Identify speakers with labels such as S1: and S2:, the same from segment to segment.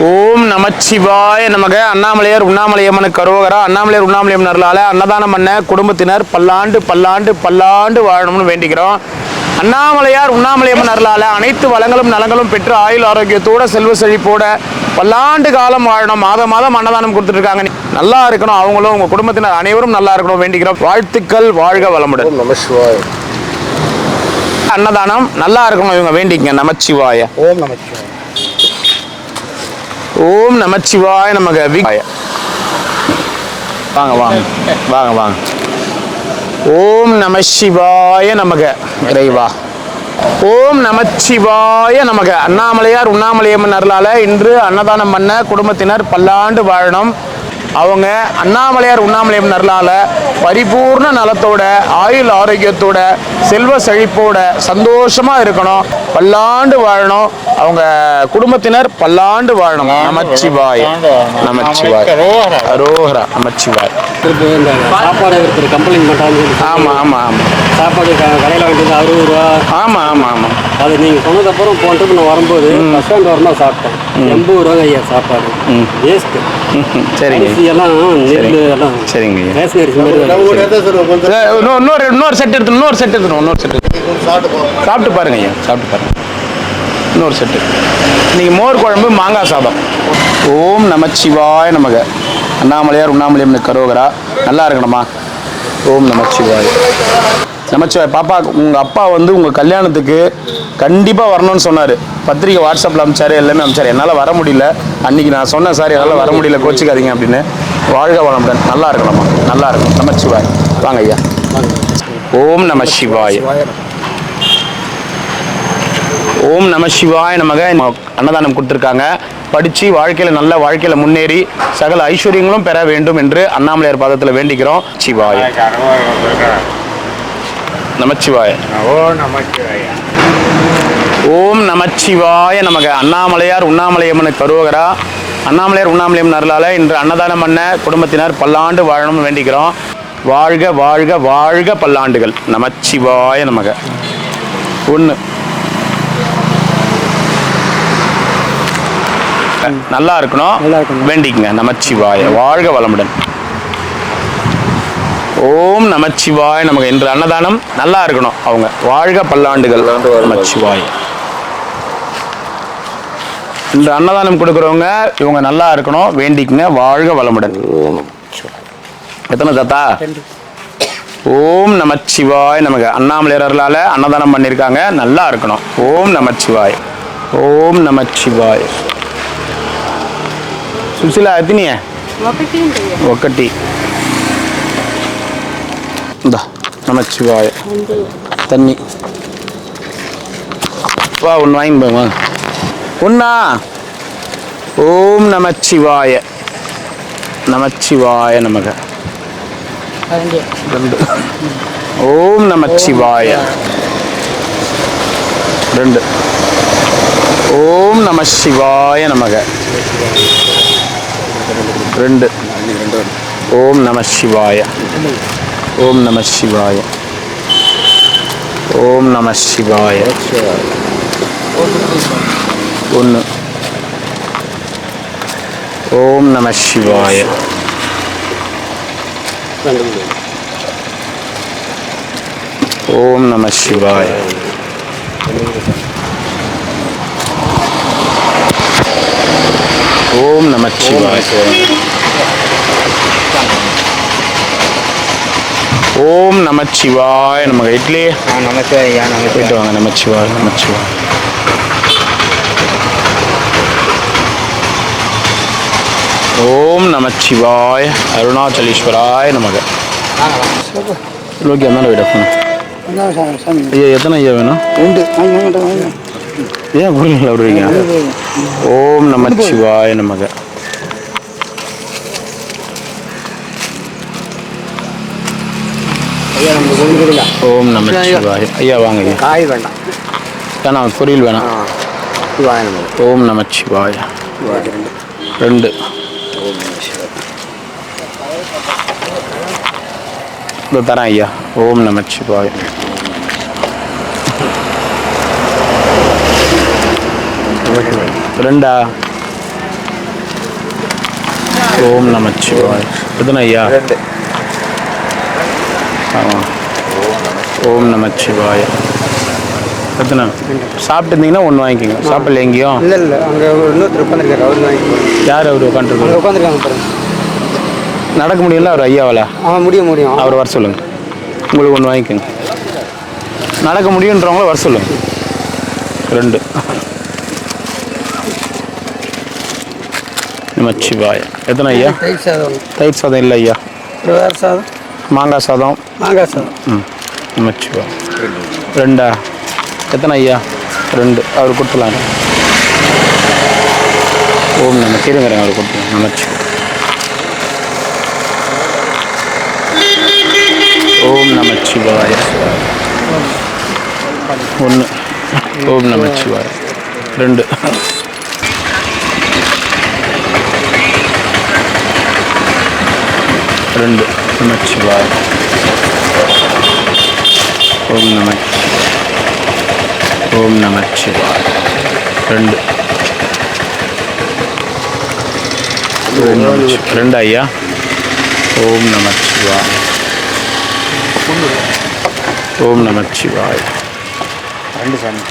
S1: ஓம் நமச்சிவாய நமக. அண்ணாமலையார் உண்ணாமலையம்மனுக்கு கரோகரா. அண்ணாமலையார் உண்ணாமலையம்மன் அருளால அன்னதானம் பண்ண குடும்பத்தினர் பல்லாண்டு பல்லாண்டு பல்லாண்டு வாழணும்னு வேண்டிக்கிறோம். அண்ணாமலையார் உண்ணாமலையம்மன் அருளால அனைத்து வளங்களும் நலங்களும் பெற்று ஆயுள் ஆரோக்கியத்தோட செல்வ செழிப்போட பல்லாண்டு காலம் வாழணும். மாதம் மாதம் அன்னதானம் கொடுத்துட்டு இருக்காங்க. நல்லா இருக்கணும், அவங்களும் உங்க குடும்பத்தினர் அனைவரும் நல்லா இருக்கணும் வேண்டிக்கிறோம். வாழ்த்துக்கள், வாழ்க வளமுடன்.
S2: நமச்சிவாய.
S1: அன்னதானம் நல்லா இருக்கணும் இவங்க வேண்டிக்கங்க. நமச்சிவாய.
S2: ஓம் நமச்சிவாய.
S1: ஓம் நமச்சிவாய நமக. வாங்க வாங்க வாங்க வாங்க. ஓம் நமசிவாய நமக. இறைவா. ஓம் நமச்சிவாய நமக. அண்ணாமலையார் உண்ணாமலையம்மன் அருளால இன்று அன்னதானம் பண்ண குடும்பத்தினர் பல்லாண்டு வாழணும். அவங்க அண்ணாமலையார் உண்ணாமலையம்மன் அருளால பரிபூர்ண நலத்தோட ஆயுள் ஆரோக்கியத்தோட செல்வ செழிப்போட சந்தோஷமா இருக்கணும், பல்லாண்டு வாழணும். அவங்க குடும்பத்தினர் பல்லாண்டு வாழணும். நமச்சிவாய நமச்சிவாய. அரோகரா. நமச்சிவாய.
S3: சாப்பாடு கம்ப்ளைண்ட் பண்ணுறாங்க.
S1: ஆமாம் ஆமாம் ஆமாம்.
S3: சாப்பாடு கடையில் வாங்கிட்டு 60 ரூபா.
S1: ஆமாம் ஆமாம் ஆமாம்.
S3: அது நீங்கள் சொன்னதப்புறம் போன ட்ரிப் நான் வரும்போது பஸ் ஸ்டாண்ட் வரமா சாப்பிட்டேன். 80 ரூபாங்க ஐயா சாப்பாடு. வேஸ்ட்டு.
S1: சரிங்க.
S3: எல்லாம் நெல் எல்லாம்
S1: சரிங்க.
S3: ரேஷன் அரிசி மாதிரி
S1: இன்னொரு செட் எடுத்து இன்னொரு செட் சாப்பிட்டு பாருங்க ஐயா. சாப்பிட்டு பாருங்க. இன்னொரு செட்டு. இன்னைக்கு மோர் குழம்பு மாங்காய் சாதம். ஓம் நமச்சிவாய நமக. அண்ணாமலையார் உண்ணாமலையம்மனுக்கு கரோகரா. நல்லா இருக்கணுமா? ஓம் நமச்சிவாய. நமச்சிவாய. பாப்பா, உங்கள் அப்பா வந்து உங்கள் கல்யாணத்துக்கு கண்டிப்பாக வரணும்னு சொன்னார். பத்திரிக்கை வாட்ஸ்அப்பில் அனுப்பிச்சாரு, எல்லாமே அனுப்பிச்சாரு. என்னால் வர முடியல. அன்றைக்கி நான் சொன்னேன், சார் என்னால் வர முடியல, கோச்சிக்காதீங்க அப்படின்னு. வாழ்க வளமுடன். நல்லா இருக்கணுமா? நல்லா இருக்கும். நமச்சிவாய. வாங்க ஐயா. ஓம் நமசிவாய. ஓம் நமசிவாய நமக. அன்னதானம் கொடுத்துருக்காங்க. படித்து வாழ்க்கையில் நல்ல வாழ்க்கையில் முன்னேறி சகல ஐஸ்வர்யங்களும் பெற வேண்டும் என்று அண்ணாமலையார் பாதத்தில் வேண்டிக்கிறோம். சிவாய. நமச்சிவாய. ஓம் நமச்சிவாய நமக. அண்ணாமலையார் உண்ணாமலையம்மனுக்கு கரோகரா. அண்ணாமலையார் உண்ணாமலையம்மன் அருளால இன்று அன்னதானம் பண்ண குடும்பத்தினர் பல்லாண்டு வாழணும்னு வேண்டிக்கிறோம். வாழ்க வாழ்க வாழ்க பல்லாண்டுகள். நமச்சிவாய நமக. ஒன்று. நல்லா இருக்கணும் வேண்டிக்குங்க. நமச்சிவாய. வாழ்க வளமுடன். ஓம் நமச்சிவாய நமக. இன்று அன்னதானம் நல்லா இருக்கணும், அவங்க வாழ்க பல்லாண்டுகள். நமச்சிவாய. இன்று அன்னதானம் கொடுக்குறவங்க இவங்க நல்லா இருக்கணும் வேண்டிக்குங்க. வாழ்க வளமுடன். எத்தனை தாத்தா? ஓம் நமச்சிவாய நமக. அண்ணாமலையார் அருளால அன்னதானம் பண்ணியிருக்காங்க. நல்லா இருக்கணும். ஓம் நமச்சிவாய. ஓம் நமச்சிவாய. சுசிலா எத்தினிய? ஒக்கட்டி. இந்தா. நமச்சிவாய. தண்ணி வா, ஒன்று வாங்கி போங்க. ஒன்றா? ஓம் நமச்சிவாய. நமச்சிவாய நமக. 2. ஓம் நமச்சிவாய. 2. ஓம் நமசிவாய நமக. 2. ஓம் நமசிவாய. ஓம் நமசிவாய. ஓம் நமசிவாய. 1. ஓம் நமசிவாய. ஓம் நமசிவாய. ஓம் நமச்சிவாய. ஓம் நமச்சிவாய நமக. இட்லி போயிட்டு வாங்க. நமச்சிவாய. நமச்சிவாய. ஓம் நமச்சிவாய. அருணாச்சலீஸ்வராய நமக. லோக்கியம் தானே விட போகணும் ஐயா. எத்தனை ஐயா வேணும்? ஏன் புரியல விடுவீங்க? ஓம் நமச்சிவாய நமக. ஓம் நமச்சிவாய. ஐயா வாங்க ஐயா.
S3: காய் வேண்டாம்.
S1: வேணாம், பொரியல் வேணாம். ஓம் நமச்சிவாய. 2. இதோ தரேன் ஐயா. ஓம் நமச்சிவாய. ரெண்டா ஓம் நமச்சிவாய. எத்தனை ஐயா? ஆமாம். ஓம் நமச்சிவாய. எத்தனை சாப்பிட்டு இருந்தீங்கன்னா ஒன்று வாங்கிக்கோங்க. சாப்பிடல எங்கேயும்?
S3: இல்லை அங்கே இன்னொருத்தர் உட்காந்துருக்காரு, அவர் வாங்கிக்கோங்க.
S1: யார் அவர் உட்காந்துருக்காரு?
S3: உட்காந்துருக்காங்க பாருங்க.
S1: நடக்க முடியல அவர் ஐயாவால்?
S3: முடியும்.
S1: அவர் வர சொல்லுங்கள். உங்களுக்கு ஒன்று வாங்கிக்கோங்க. நடக்க முடியுன்றவங்கள வர சொல்லுங்கள். 2 நமச்சிவாய. எத்தனை ஐயா?
S3: தயிர் சாதம்.
S1: தயிர் சாதம் இல்லை ஐயா.
S3: வேறு சாதம்.
S1: மாங்காய் சாதம். நமச்சிவாய. 2. எத்தனை ஐயா? 2. அவர் கொடுத்துலாங்க. ஓம் நம்ம கீரைங்கிறேன் அவர் கொடுத்துலாம். நமச்சிவாய. ஓம் நமச்சிவாய. 1. ஓம் நமச்சிவாய. 2. நமச்சிவாய. ஓம் நமச்சிவாய. 2. 2 ஐயா. ஓம் நமச்சிவாய. ஓம் நமச்சிவாய.
S3: 2 சாமி.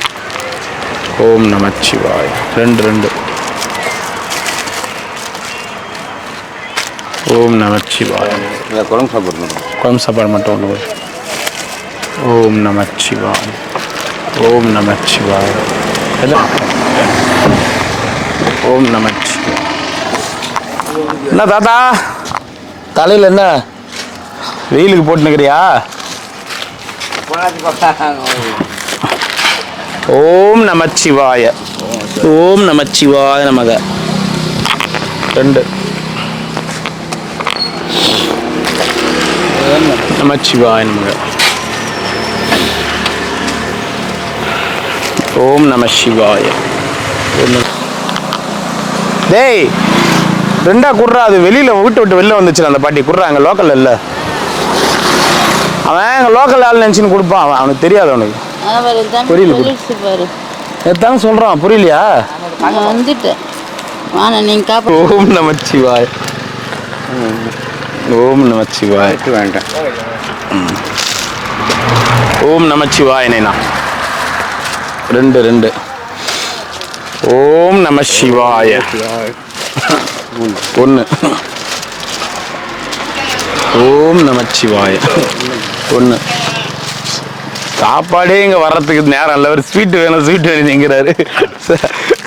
S1: ஓம் நமச்சிவாய. 2. ஓம் நமச்சிவாய. குழம்பு சாப்பாடு மட்டும் ஒன்று. ஓம் நமச்சிவாய. ஓம் நமச்சிவாய. ஓம் நமச்சிவாய. என்ன தாத்தா தலையில் என்ன வெயிலுக்கு போட்டுனுக்கிறியா? ஓம் நமச்சிவாய. ஓம் நமச்சிவாய நமக. 2. நமச்சிவாய நமக. ஓம் நம சிவாய. டேய் 2 குர்றா. அது வெளியில் விட்டு வெளில வந்துச்சு அந்த பாட்டி. குர்றா அங்கே லோக்கல் இல்லை. அவன் எங்கள் லோக்கல் ஆள் நினச்சின்னு கொடுப்பான். அவனுக்கு தெரியாது. அவனுக்கு புரியல. எத்தானு சொல்கிறான். புரியலையா?
S2: வந்துட்டேன்.
S1: ஓம் நமச்சிவாய. ஓம் நமச்சிவாய.
S3: வேண்டாம்.
S1: ஓம் நமச்சிவாய. நைனா 2. ஓம் நம சிவாய. 1. ஓம் நமச்சிவாய. 1. சாப்பாடே இங்கே வர்றதுக்கு நேரம் இல்லை. ஒரு ஸ்வீட் வேணும் வேணுங்கிறாரு.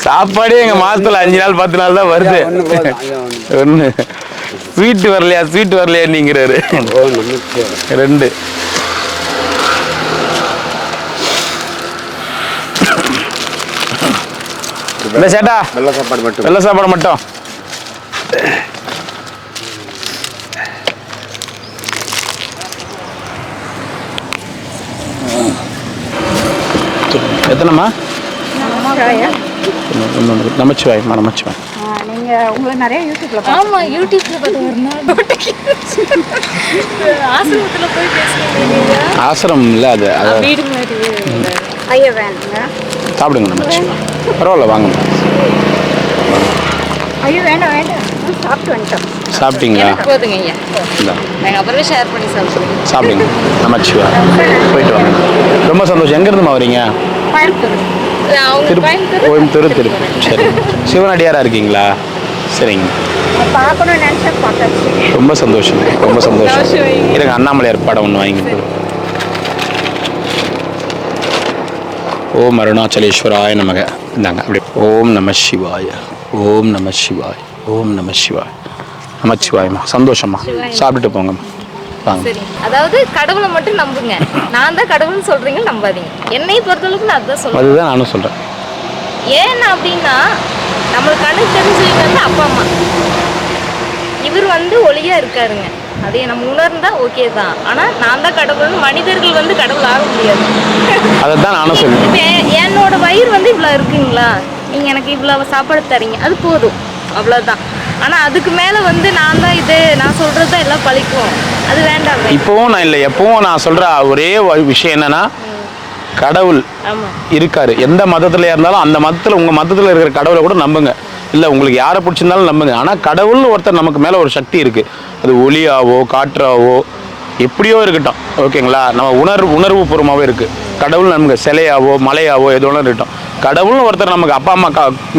S1: சாப்பாடே எங்கள் மாதத்தில் 5 நாள் 10 நாள் தான் வருது. 1. ஸ்வீட் வரலையா நீங்கிறாரு. 2. இல்லை சேட்டா, வெள்ளை சாப்பாடு மட்டும். எத்தனைம்மா? நமச்சிவாய். நமச்சிவாய்.
S2: நீங்க உங்களை நிறைய யூடியூப்ல
S4: ஆசிரமத்துல போய் பேசுறீங்க.
S1: ஆசிரமம் இல்லை, அது
S4: வீடு மாதிரி.
S2: ஐயா வேணுங்க.
S1: சாப்பிடுங்க. நமச்சிவாய். பரவாயில்ல வாங்க.
S2: ஐயோ வேண்டாம் சாப்பிட்டு வந்துட்டோம்.
S1: சாப்பிட்டீங்களா?
S4: போதுங்க ஐயா. நாங்கள் அப்புறமே ஷேர் பண்ணி
S1: சாப்பிடுங்க. நமச்சிவாய். போயிட்டு வாங்க. ரொம்ப சந்தோஷம். எங்கேருந்துமா வரீங்க? கோயம்புத்தூர் திருப்பூர். சரி. சிவனடியாராக இருக்கீங்களா? சரிங்க. ரொம்ப சந்தோஷம். இருங்க, அண்ணாமலையார் படம் ஒன்று வாங்கி. ஓம் அருணாச்சலேஸ்வராய நமக. இந்தாங்க அப்படி. ஓம் நம சிவாய. ஓம் நம சிவாய. ஓம் நம சிவாய. நமச்சிவாயம்மா. சந்தோஷம்மா. சாப்பிட்டுட்டு போங்கம்மா. வாங்க.
S4: சரி. அதாவது கடவுளை மட்டும் நம்புங்க. நான் தான் கடவுள்னு சொல்றீங்க, நம்பாதீங்க. என்னை பொறுத்தளவுக்கு நான் அதான் சொல்றேன்.
S1: அதுதான் நானும் சொல்றேன்.
S4: ஏன்னா அப்படின்னா நம்மளுக்கு கணக்கு தெரிஞ்சவங்க வந்து அப்பா அம்மா. இவர் வந்து ஒளியா இருக்காருங்க. அதை நம்ம உணர்ந்தா ஓகே தான். ஆனா நான் தான் கடவுள். மனிதர்கள் வந்து கடவுள் ஆக முடியாது.
S1: அதைத்தான் நானும் சொல்றேன்.
S4: இப்போ என்னோட வயிறு வந்து இவ்வளோ இருக்குங்களா, நீங்க எனக்கு இவ்வளவு சாப்பாடு தரீங்க, அது போதும், அவ்வளோதான். ஆனா அதுக்கு மேல வந்து நான் தான் இது, நான் சொல்றது தான் எல்லாம் பழிக்கும், அது வேண்டாம்.
S1: இப்போவும் நான் இல்லை, எப்பவும் நான் சொல்ற ஒரே விஷயம் என்னன்னா, கடவுள்
S4: ஆமா
S1: இருக்காரு. எந்த மதத்துல இருந்தாலும் அந்த மதத்துல உங்க மதத்துல இருக்கிற கடவுளை கூட நம்புங்க. இல்லை உங்களுக்கு யாரை பிடிச்சிருந்தாலும் நம்புங்க. ஆனால் கடவுள்னு ஒருத்தர் நமக்கு மேலே ஒரு சக்தி இருக்குது. அது ஒளியாவோ காற்றாவோ எப்படியோ இருக்கட்டும், ஓகேங்களா? நம்ம உணர்வு பூர்வமாகவே இருக்குது. கடவுள் நமக்கு சிலையாவோ மலையாவோ எது வேணாலும் இருக்கட்டும். கடவுள்னு ஒருத்தர் நமக்கு அப்பா அம்மா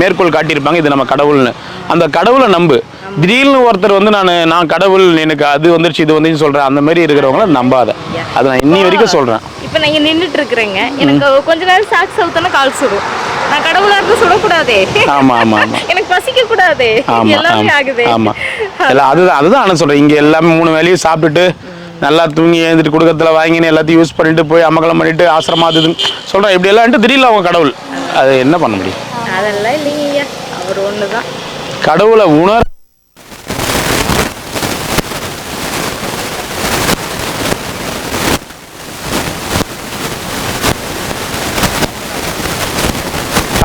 S1: மேற்கோள் காட்டியிருப்பாங்க, இது நம்ம கடவுள்னு. அந்த கடவுளை நம்பு. திடீர்னு ஒருத்தர் வந்து நான் கடவுள் எனக்கு அது வந்துருச்சு இது வந்துச்சு சொல்கிறேன், அந்த மாதிரி இருக்கிறவங்கள நம்பாத. அதை நான் இன்னி வரைக்கும் சொல்கிறேன்.
S4: இப்போ நான் இங்கே நின்றுட்டு இருக்கிறேங்க, எனக்கு கொஞ்ச நேரம் சாக்ஸ் அவுத்தனா கால் சுடும். நான் கடவுளா இருக்க சுடக்கூடாதே.
S1: ஆமா ஆமா ஆமா
S4: எனக்கு பசிக்க கூடாதே. எல்லாமே ஆகுது.
S1: ஆமா எல்லாம் அதுதான் நான் சொல்றேன். இங்க எல்லாமே 3 வேளையும் சாப்பிட்டுட்டு நல்லா தூங்கி எழுந்துட்டு குடுக்கத்துல வாங்கின்னு எல்லாத்தையும் யூஸ் பண்ணிட்டு போய் அமகலம் பண்ணிட்டு ஆசிரமா அது சொல்றேன். இப்படி எல்லாம் திடீர்னு அவங்க கடவுள், அது என்ன பண்ண முடியும்?
S4: அதெல்லாம் இல்லைங்க, அவர் ஒண்ணுதான்.
S1: கடவுளை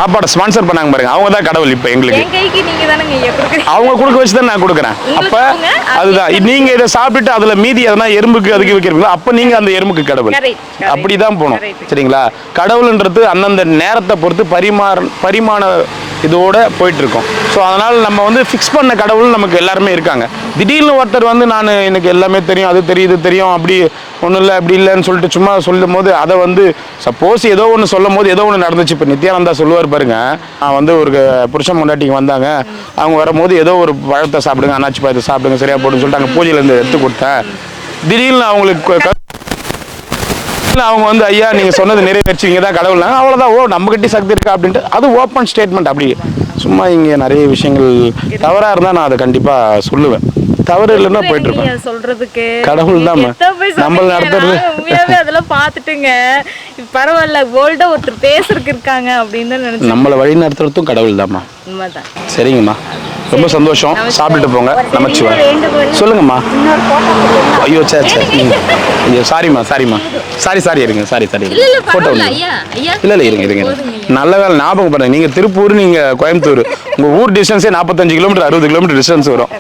S1: சாப்பாடை ஸ்பான்சர் பண்ணாங்க பாருங்க, அவங்க தான் கடவுள். இப்போ எங்களுக்கு
S4: என் கைக்கு நீங்க தானங்க ஐயா கொடுக்குறீங்க.
S1: அவங்க கொடுக்க வச்சு தான் நான் கொடுக்குறேன். அப்ப அதுதான் நீங்க இதை சாப்பிட்டுட்டு அதுல மீதி எதனா எறும்புக்கு அதுக்கு வைக்கிறீங்களா, அப்ப நீங்க அந்த எறும்புக்கு கடவுள். அப்படிதான் போகணும், சரிங்களா? கடவுள்ன்றது அந்தந்த நேரத்தை பொறுத்து பரிமாண இதோட போயிட்டு இருக்கோம். ஸோ அதனால் நம்ம வந்து ஃபிக்ஸ் பண்ண கடவுள் நமக்கு எல்லாருமே இருக்காங்க. திடீர்னு ஒருத்தர் வந்து எனக்கு எல்லாமே தெரியும், அது தெரியும், இது தெரியும், அப்படி ஒன்றும் இல்லை அப்படி இல்லைன்னு சொல்லிட்டு சும்மா சொல்லும் போது அதை வந்து சப்போஸ் ஏதோ ஒன்று சொல்லும் போது ஏதோ ஒன்று நடந்துச்சு. இப்போ நித்யானந்தா சொல்லுவார் பாருங்க, நான் வந்து ஒரு புருஷன் முன்னாட்டிக்கு வந்தாங்க, அவங்க வரும்போது ஏதோ ஒரு பழத்தை சாப்பிடுங்க, அண்ணாச்சி பழத்தை சாப்பிடுங்க சரியா போடுன்னு சொல்லிட்டு அங்கே பூஜையிலேருந்து எடுத்து கொடுத்தேன். திடீர்னு அவங்களுக்கு அவங்க வந்து ஐயா நீங்க சொன்னது நிறைவேற்றிங்க தான் கடவுள், அவ்வளோதான். ஓ நம்ம கிட்ட சக்தி இருக்கா அப்படின்ட்டு அது ஓப்பன் ஸ்டேட்மெண்ட். அப்படி சும்மா இங்கே நிறைய விஷயங்கள் தவறாக இருந்தால் நான் அதை கண்டிப்பாக சொல்லுவேன். தவறு இல்லைன்னா போயிட்டு இருக்கோம்.
S4: சொல்றதுக்கு
S1: கடவுள் தான் நம்ம நடத்துறது.
S4: அதெல்லாம் பார்த்துட்டுங்க பரவாயில்ல, கோல்டா ஒருத்தர் பேசுறதுக்கு இருக்காங்க அப்படின்னு நினைச்சு
S1: நம்மளை வழி நடத்துறதும் கடவுள் தான்மா.
S4: உண்மைதான்.
S1: சரிங்கம்மா, ரொம்ப சந்தோஷம். சாப்பிட்டுட்டு போங்க. நமச்சிவாய். சொல்லுங்கம்மா. ஐயோ சரி சாரிம்மா சாரி இருங்க. சாரி போட்டோ இல்லை இருங்க. நல்ல வேலை ஞாபகம் பண்ணுங்க. நீங்கள் திருப்பூர், நீங்கள் கோயம்புத்தூர், உங்கள் ஊர் டிஸ்டன்ஸே 45 கிலோமீட்டர் 60 கிலோமீட்டர் டிஸ்டன்ஸ் வரும்.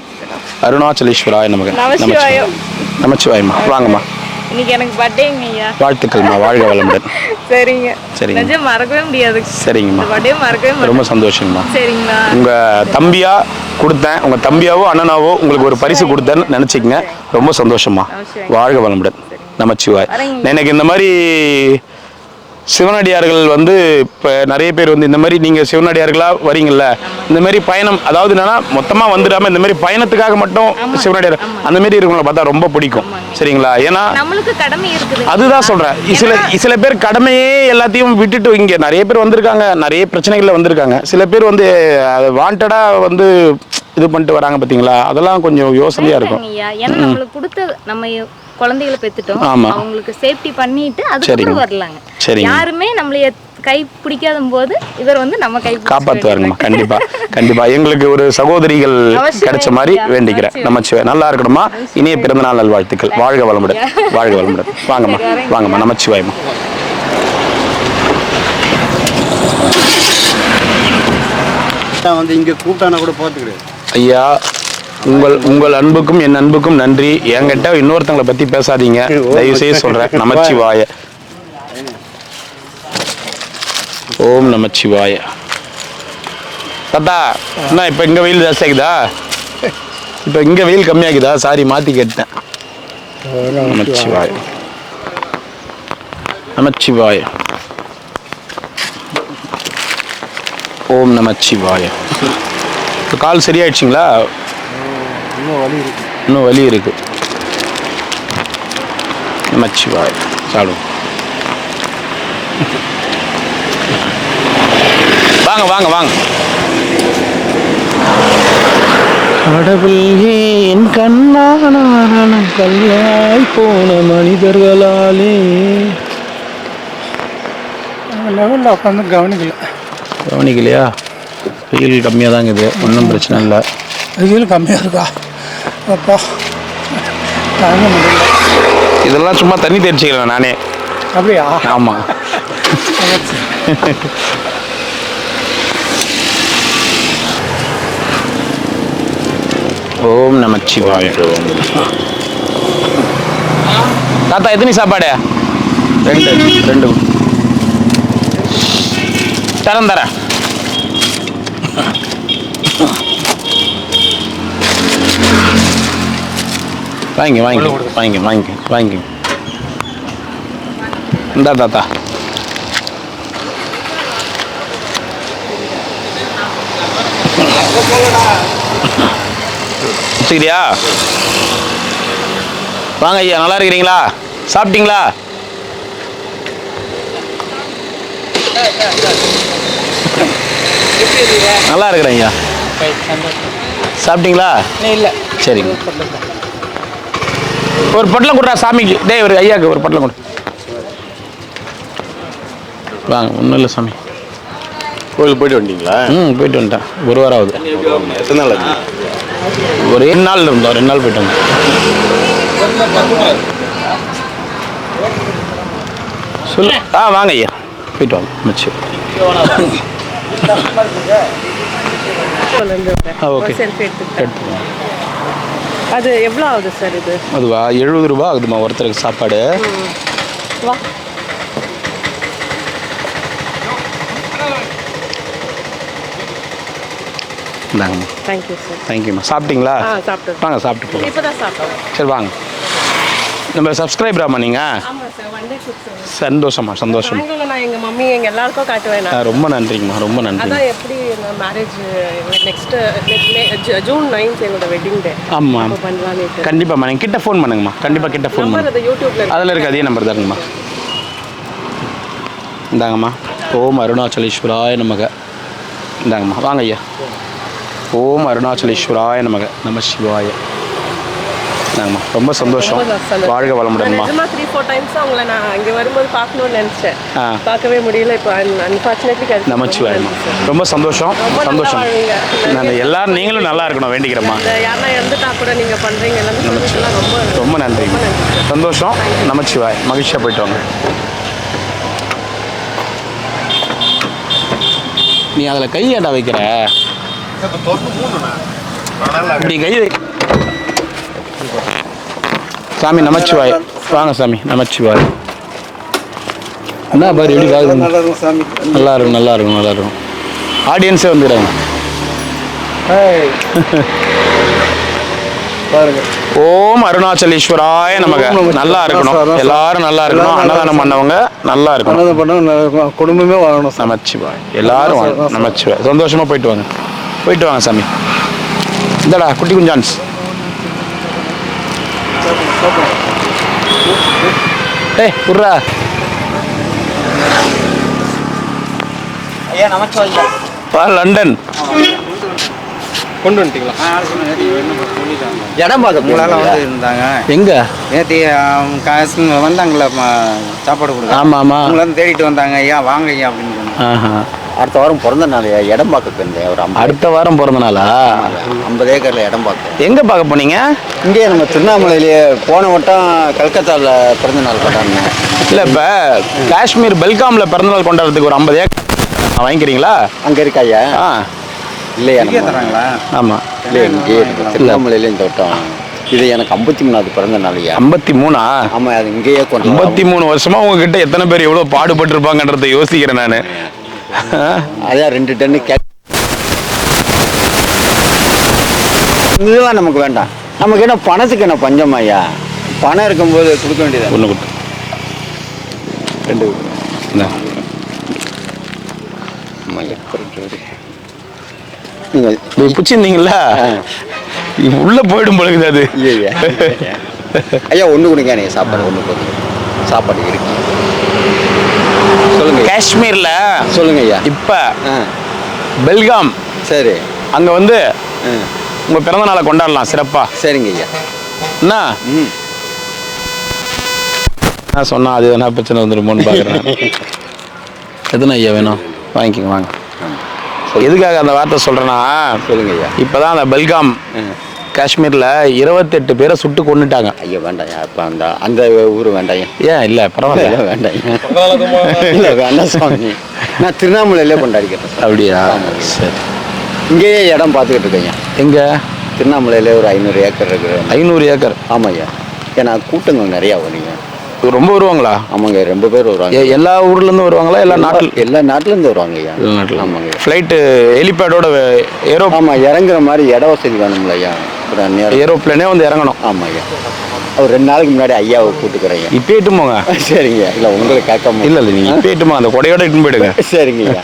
S1: அருணாச்சலேஸ்வராய நமக்கு. நமச்சிவாயம்மா. வாங்கம்மா.
S4: இன்னைக்கு எனக்கு பர்த்டேங்க ஐயா.
S1: வாழ்த்துக்கள்மா, வாழ்க வளமுடன்.
S4: சரிங்க. நிஜம் மறக்கவே முடியாது.
S1: சரிங்கம்மா,
S4: பர்த்டே மறக்கவே முடியாது.
S1: ரொம்ப சந்தோஷங்கம்மா.
S4: சரிங்களா?
S1: உங்க தம்பியா கொடுத்தேன், உங்க தம்பியாவோ அண்ணனாவோ உங்களுக்கு ஒரு பரிசு கொடுத்தேன்னு நினைச்சிக்கங்க. ரொம்ப சந்தோஷமா. வாழ்க வளமுடன். நமச்சிவாய். எனக்கு இந்த மாதிரி சிவனடியார்கள் வந்து இப்போ நிறைய பேர் வந்து இந்த மாதிரி நீங்கள் சிவனடியார்களாக வரீங்கள்ல, இந்த மாதிரி பயணம், அதாவது என்னன்னா மொத்தமாக வந்துடாமல் இந்த மாதிரி பயணத்துக்காக மட்டும் சிவனடியார் அந்த மாதிரி இருக்கவங்களை பார்த்தா ரொம்ப பிடிக்கும். சரிங்களா? ஏன்னா
S4: நம்மளுக்கு கடமை இருக்குது.
S1: அதுதான் சொல்கிறேன். சில பேர் கடமையே எல்லாத்தையும் விட்டுட்டு இங்கே நிறைய பேர் வந்திருக்காங்க, நிறைய பிரச்சனைகளில் வந்திருக்காங்க. சில பேர் வந்து வாண்டடாக வந்து இது பண்ணிட்டு வராங்க பார்த்தீங்களா, அதெல்லாம் கொஞ்சம் யோசனையாக இருக்கும்.
S4: ஏன்னா நம்மளுக்கு கொடுத்த நம்ம குழந்தைகளை பெற்றுட்டோம், அவங்களுக்கு சேஃப்டி பண்ணிட்டு அதுக்கப்புறம் வரலாங்க. யாருமே நம்மளைய கை பிடிக்காத போது இவர் வந்து நம்ம கை
S1: காப்பாற்றுவாருங்கம்மா. கண்டிப்பா எங்களுக்கு ஒரு சகோதரிகள் கிடைச்ச மாதிரி வேண்டிக்கிறேன். நமச்சிவாய். நல்லா இருக்கணுமா. இனிய பிறந்தநாள் நல்வாழ்த்துக்கள். வாழ்க வளமுடன். வாழ்க வளமுடன். வாங்கம்மா. நமச்சிவாயம்மா.
S3: வந்து இங்கே கூப்பிட்டானா கூட பார்த்துக்கிறேன்
S1: ஐயா. உங்கள் அன்புக்கும் என் அன்புக்கும் நன்றி. என்கிட்ட இன்னொருத்தங்களை பத்தி பேசாதீங்க, தயவு செய்து சொல்றேன். நமச்சிவாய. ஓம் நமச்சிவாய. தாத்தா என்ன இப்போ இங்கே வெயில் ஜாஸ்தி ஆகுதா? இப்போ இங்கே வெயில் கம்மியாகுதா? சாரி மாற்றி கேட்டேன். நமச்சிவாய. நமச்சிவாய. ஓம் நமச்சிவாய. இப்போ கால் சரியாயிடுச்சிங்களா? இன்னும் வலி இருக்கு. நமச்சிவாய. சாப்பிடுவோம். வாங்க. கடவுள் ஏன் கண்ணான கல்லாய் போன மனிதர்களாலே
S3: லெவலில் உட்காந்து
S1: கவனிக்கலையா? வெயில் கம்மியாக தாங்க இது, ஒன்றும் பிரச்சனை இல்லை.
S3: வெயில் கம்மியாக இருக்கா? அப்பா தாங்க முடியல.
S1: இதெல்லாம் சும்மா தண்ணி தெரிச்சுக்கிறேன் நானே.
S3: அப்படியா?
S1: ஆமாம். ஓம் நமச்சிவாய. தாத்தா எத்தனை சாப்பாடு? 2. தரேன். வாங்கி இந்தா தாத்தா. வச்சுக்கிறியா? வாங்க ஐயா, நல்லா இருக்கிறீங்களா? சாப்பிட்டீங்களா? நல்லா இருக்கிறேன் ஐயா. சாப்பிட்டீங்களா?
S3: இல்லை.
S1: சரிங்க. ஒரு பொட்டலம் கொடுறா சாமிக்கு. டேய் ஒரு ஐயாவுக்கு ஒரு பொட்டலம் கொடு. வாங்க. ஒன்றும் இல்லை சாமி.
S5: கோயிலுக்கு போயிட்டு வந்தீங்களா?
S1: போயிட்டு வந்துட்டேன். ஒரு வாரம் ஆகுது.
S5: எத்தனை நாள் ஆச்சு?
S1: ஒரு 2 நாள் இருந்தோம். 2 நாள் போயிட்டு வந்தோம். சொல்லு. வாங்க ஐயா, போயிட்டு வாங்க. மிச்சு. ஓகே, எடுத்துக்கலாம்.
S6: அது எவ்வளோ ஆகுது சார் இது?
S1: அதுவா 70 ரூபா ஆகுதுமா ஒருத்தருக்கு சாப்பாடு.
S6: வா.
S1: இந்தாங்கம்மா.
S6: Thank you sir.
S1: தேங்க்யூம்மா. சாப்பிட்டீங்களா?
S6: சாப்பிட்டு
S1: வாங்க, சாப்பிட்டு போகலாம்.
S6: இப்போ தான் சாப்பிட்டோம்.
S1: சரி வாங்க. நம்ம சப்ஸ்கிரைபராம்மா நீங்கள்?
S6: ஆமாம் சார், ஒன் டே கொடுத்துருங்க.
S1: சந்தோஷமா.
S6: நான் எங்கள் மம்மி எங்கள் எல்லாருக்கும் காட்டுவேன்.
S1: ரொம்ப நன்றிங்கம்மா, ரொம்ப நன்றி.
S6: அதான் எப்படி மேரேஜ் நெக்ஸ்ட்டு ஜூன் 9th எங்களோட வெட்டிங் டே.
S1: ஆமாம்,
S6: பண்ணலான்னு.
S1: கண்டிப்பாம்மா. நீங்கள் கிட்ட ஃபோன் பண்ணுங்கம்மா. கண்டிப்பாக கிட்ட ஃபோன் பண்ணுங்க.
S6: அது யூடியூப்ல
S1: அதில் இருக்க அதே நம்பர் தானுங்கம்மா. இந்தாங்கம்மா. ஓம் அருணாச்சலேஸ்வராய நமக. இந்தாங்கம்மா. வாங்க ஐயா. ஓம் அருணாச்சலேஸ்வராய நமக. நம சிவாய. இந்தாங்கம்மா. ரொம்ப சந்தோஷம். வாழ்க வளமுடன்மா.
S6: நிஜமா 3-4 டைம்ஸ் அவங்கள நான் இங்கே வரும்போது பார்க்கணும்னு நினச்சேன். பார்க்கவே முடியல. இப்போ அன்ஃபார்ச்சுனேட்லி
S1: நமச்சிவாயம்மா. ரொம்ப சந்தோஷம். சந்தோஷம். நான் எல்லாரும் நீங்களும் நல்லா இருக்கணும் வேண்டிக்கிறேம்மா.
S6: யாரெல்லாம் இறந்துட்டா கூட நீங்கள் பண்ணுறீங்க எல்லாமே ரொம்ப
S1: ரொம்ப நன்றி. சந்தோஷம். நமச்சிவாய். மகிழ்ச்சியாக போயிட்டு வாங்க. நீ அதில் கை ஏண்டா வைக்கிற? இப்படி கை வை. சாமி நமச்சிவாய். வாங்க சாமி. நமச்சிவாய். என்ன பாரு எப்படி காது. நல்லா இருக்கும் சாமி. நல்லா இருக்கும், நல்லா இருக்கும், நல்லா இருக்கும். ஆடியன்ஸே வந்துடுறாங்க. ஓம் அருணாச்சலேஸ்வராய நமக. நல்லா இருக்கணும், எல்லாரும் நல்லா இருக்கணும். அன்னதானம் பண்ணவங்க நல்லா இருக்கணும்.
S5: குடும்பமே வாழணும்.
S1: நமச்சிவாய். எல்லாரும் வாழணும். நமச்சிவாய். சந்தோஷமா போயிட்டு வாங்க. போயிட்டு வாங்க சாமி. இந்தடா குட்டி குஞ்சான்ஸ். ஏய் புர்ரா.
S3: ஐயா நமச்சிவாய்.
S1: லண்டன்
S3: கொண்டு வந்துட்டீங்களா?
S5: இடம் பார்க்க உங்களால் வந்து இருந்தாங்க.
S1: எங்க
S5: நேற்று காசு வந்தாங்களே சாப்பாடு கொடுக்க.
S1: ஆமாம் ஆமாம்.
S5: உங்களை வந்து தேடிட்டு வந்தாங்க. ஐயா வாங்க ஐயா அப்படின்னு சொன்னாங்க. அடுத்த வாரம் பிறந்த நாள் இடம் பார்க்க இருந்தேன். ஒரு
S1: அடுத்த வாரம் பிறந்த நாளா?
S5: 50 ஏக்கரில் இடம் பார்க்க.
S1: எங்கே பார்க்க போனீங்க?
S5: இங்கே நம்ம திருவண்ணாமலையிலேயே போன வட்டம் கல்கத்தாவில் பிறந்த நாள் கொண்டாடினேன்.
S1: இல்லை, இப்போ காஷ்மீர் பெல்காமில் பிறந்தநாள் கொண்டாடுறதுக்கு ஒரு 50 ஏக்கர் வாங்கிக்கிறீங்களா?
S5: அங்கே இருக்கா ஐயா? இல்லையா தராங்களா?
S1: ஆமாம்.
S5: இல்லை இங்கே திருவண்ணாமலையிலே இந்த வட்டம். இது எனக்கு 53வது பிறந்த நாள் ஐயா.
S1: 53ஆ?
S5: ஆமாம், அது இங்கேயே கொண்டு
S1: 53 வருஷமா உங்ககிட்ட எத்தனை பேர் எவ்வளோ பாடுபட்டுருப்பாங்கன்றதை யோசிக்கிறேன் நான்.
S5: அதான் 2 டன்னு இதெல்லாம் நமக்கு வேண்டாம். நமக்கு என்ன பணத்துக்கு என்ன பஞ்சம் ஐயா? பணம் இருக்கும்போது கொடுக்க வேண்டியது.
S1: ஒன்று கொடுத்து 2 நீங்கள் பிடிச்சிருந்தீங்களா? உள்ளே போயிடும் பொழுது அது.
S5: ஐயா ஒன்று கொடுங்க. நீங்கள் சாப்பாடு ஒன்று கொடுங்க. சாப்பாடு இருக்கு. சொல்லுங்க.
S1: காஷ்மீரில்
S5: சொல்லுங்க ஐயா.
S1: இப்போ பெல்காம்
S5: சரி,
S1: அங்கே வந்து உங்கள் பிறந்த நாளை கொண்டாடலாம் சிறப்பாக.
S5: சரிங்க ஐயா.
S1: என்ன நான் சொன்னால் அது என்ன பிரச்சனை வந்துடுமோன்னு பார்க்குறேன். எதுனா ஐயா வேணும் வாங்கிக்கோங்க. வாங்க. எதுக்காக அந்த வார்த்தை சொல்கிறேன்னா,
S5: சொல்லுங்க ஐயா.
S1: இப்போ தான் அந்த பெல்காம் காஷ்மீரில் 28 பேரை சுட்டு கொண்டுட்டாங்க.
S5: ஐயா வேண்டாம் ஐயா. இப்போ அந்த ஊர் வேண்டாம்.
S1: ஏன் இல்லை பரவாயில்ல
S5: வேண்டாம். இல்லை வேண்டாம் சாமி. நான் திருவண்ணாமலையிலே கொண்டாடிக்கிறேன்.
S1: அப்படியா? சரி.
S5: இங்கேயே இடம் பார்த்துக்கிட்டு இருக்கேன்.
S1: எங்கே?
S5: திருவண்ணாமலையிலே ஒரு 500 ஏக்கர் இருக்குது.
S1: 500 ஏக்கர்?
S5: ஆமாம் ஐயா. ஏன்னா கூட்டங்கள் நிறையா வருங்க.
S1: ரொம்ப வருவாங்களா?
S5: ஆமாங்க, ரொம்ப பேர் வருவாங்க.
S1: எல்லா ஊர்லேருந்து வருவாங்களா?
S5: எல்லா நாட்டிலேருந்து வருவாங்க ஐயா.
S1: நாட்டில்
S5: ஆமாங்க.
S1: ஃப்ளைட்டு ஹெலிபேடோட
S5: ஆமாம், இறங்குற மாதிரி இட வசதி வேணும்ல ஐயா.
S1: ஏரோப்ளேனே வந்து இறங்கணும்.
S5: ஆமாம் ஐயா. ஒரு 2 நாளைக்கு முன்னாடி ஐயாவை கூட்டுக்கிறேன் ஐயா.
S1: இப்போ இட்டு போங்க.
S5: சரிங்க. இல்லை உங்களுக்கு கேட்காம
S1: இல்லை நீங்கள் இப்போ இட்டு போங்க, அந்த கொடையோட இட்டுன்னு போயிடுங்க.
S5: சரிங்க ஐயா.